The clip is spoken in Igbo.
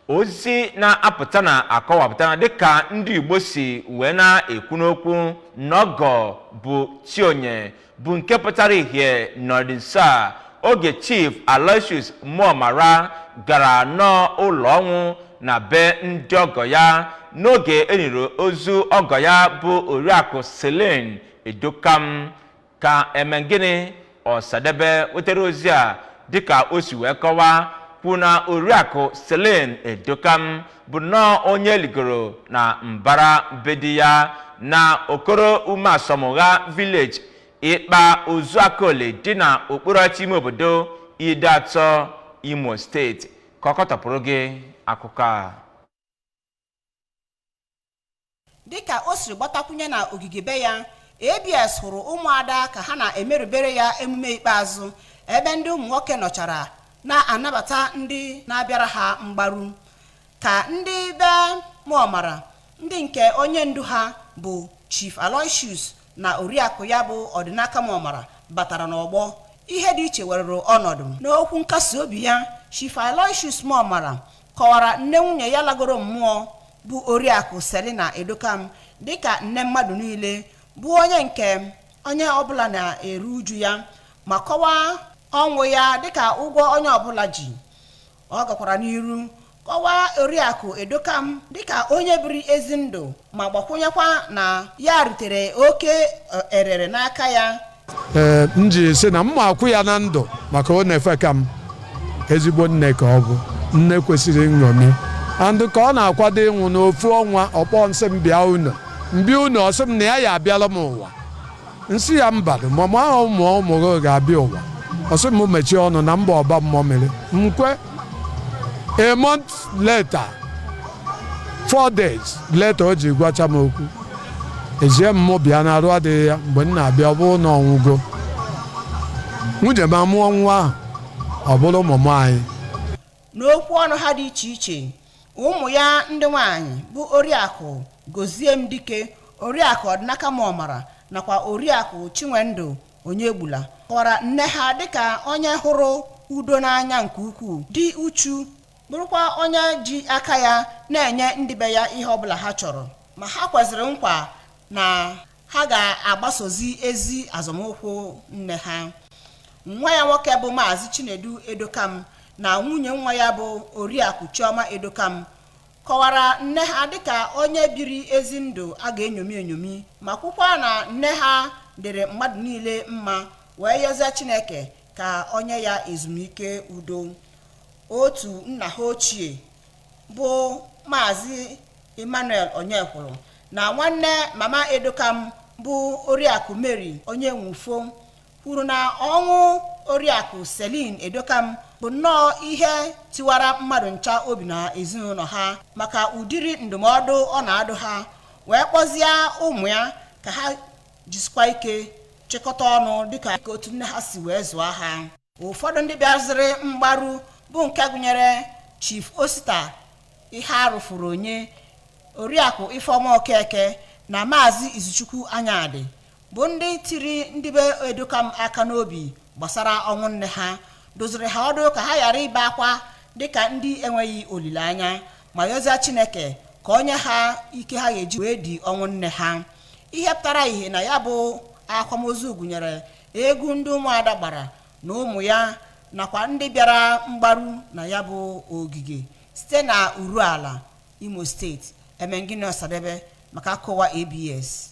ozi na-apụta na akọwapụta dịka ndị Igbo si wee na-ekwu n'okwu n'ọgọ bụ Chionye bụ nke pụtara ihe n'ọdịnso a oge Chief Aloysius Muomara gara n'ụlọ ọnwụ na be ndị ọgọ ya n'oge enyere ozu ọgọ ya bụ Oriakụ Celine Edokam ka Emengini Ọsadebe wetara ozi a dịka o si wee kọwaa kwụ na Oriakụ Celine Edokam bụ nnọọ onye ligoro na mbara bedi ya na Okoro Umeasomugha Village Ịkpa Ozuakole dị na okporochi ime obodo Idatọ Imo Steeti ka ọ kọtọpụrụ gị akụkọ a. Dịka o siri gbatakwunye na ogige be ya, ABS hụrụ ụmụada ka ha na-emerubere ya emume ikpeazụ ebe ndị ụmụ nwoke nọchara na-anabata ndị na-abịara ha mgbaru ka ndị be Muomara ndị nke onye ndu ha bụ Chief Aloysius na Oriakụ ya bụ Ọdịnaka Muomara batara n'ọgbọ. Ihe dị iche weruru ọnọdụ n'okwu nkasi obi ya. Chief Aloysius Muomara kọwara nne nwunye ya lagoro mmụọ bụ Oriakụ Selina Edokam dịka nne mmadụ niile, bụ onye nke onye ọbụla na-eru uju ya, ma kọwaa ọnwụ ya dịka ụgwọ onye ọbụla ji. Ọ gakwara n'iru kọwaa Oriakụ Edokam dịka onye biri ezi ndụ ma gbakwunyekwa na ya ritere oke erere n'aka ya. Nji si na mma akwụ ya na ndụ maka ọ na-efe ka m ezigbo nne ka ọ bụ nne kwesịrị nṅomi andụ ka ọ na-akwado ịnwụ n'ofu ọnwa ọkpọ nsị m bịa unu mbi unu ọsị m na ya abịala m ụwa nsị ya mbadụ ma ma ụmụ gị ga-abịa ụwa ọsị m mechie ọnụ na mba ọba mmụọ mere nkwe. A month later, 4 days later o ji gwacha m okwu ezie m bịa na arụ adịghị ya mgbe m na-abịa ọ bụrụ na ọnwụgo nwunye m amụọ nwa ahụ ọ bụrụ ụmụ anyị. N'okwu ọnụ ha dị iche iche, ụmụ ya ndị nwanyị bụ Oriakụ Goziemdike, Oriakụ Ọdịnaka Muomara nakwa Oriakụ Chinwendụ Onyegbula kọwara nne ha dịka onye hụrụ udo n'anya nke ukwuu, dị uchu, bụrụkwa onye ji aka ya na-enye ndị be ya ihe ọbụla ha chọrọ, ma ha kweziri nkwa na ha ga-agbasozi ezi azọmụkwụ nne ha. Nwa ya nwoke bụ Maazị Chinedu Edokam na nwunye nwa ya bụ Oriakụ Chioma Edokam kọwara nne ha dịka onye biri ezi ndụ a ga-enyomi enyomi, ma kwukwa na nne ha dịrị mmadụ niile mma wee yọzie Chineke ka onye ya ezumike udo. Otu nna ha ochie bụ Maazị Emmanuel Onyekwuru na nwanne Mama Edokam bụ Oriakụ Mary Onyenwufo kwuru na ọnwụ Oriakụ Celine Edokam bụ nnọọ ihe tiwara mmadụ ncha obi na ezinụlọ ha maka ụdịrị ndụmọdụ ọ na-adụ ha, wee kpọzie ụmụ ya ka ha jisikwa ike chịkọta ọnụ dịka otu nne ha si wee zụọ ha. Ụfọdụ ndị bịaziri mgbaru bụ nke gụnyere Chief Osita ihe arụfuru onye, Oriakụ Ifeoma Okeke na Maazị Izuchukwu Anyadị bụ ndị tiri ndị be Edokam aka n'obi gbasara ọnwụ nne ha, doziri ha ọdụ ka ha ghara ibe akwa dịka ndị enweghị olileanya, ma yọzie Chineke ka onye ha ike ha ga-eji wee di ọnwụ nne ha. Ihe pụtara ihe na ya bụ akwamozu gụnyere egwu ndị ụmụada gbara na ụmụ ya nakwa ndị bịara mgbaru na ya bụ ogige site na Uruala, Imo Steeti. Emengini Ọsadebe maka akụwa ABS.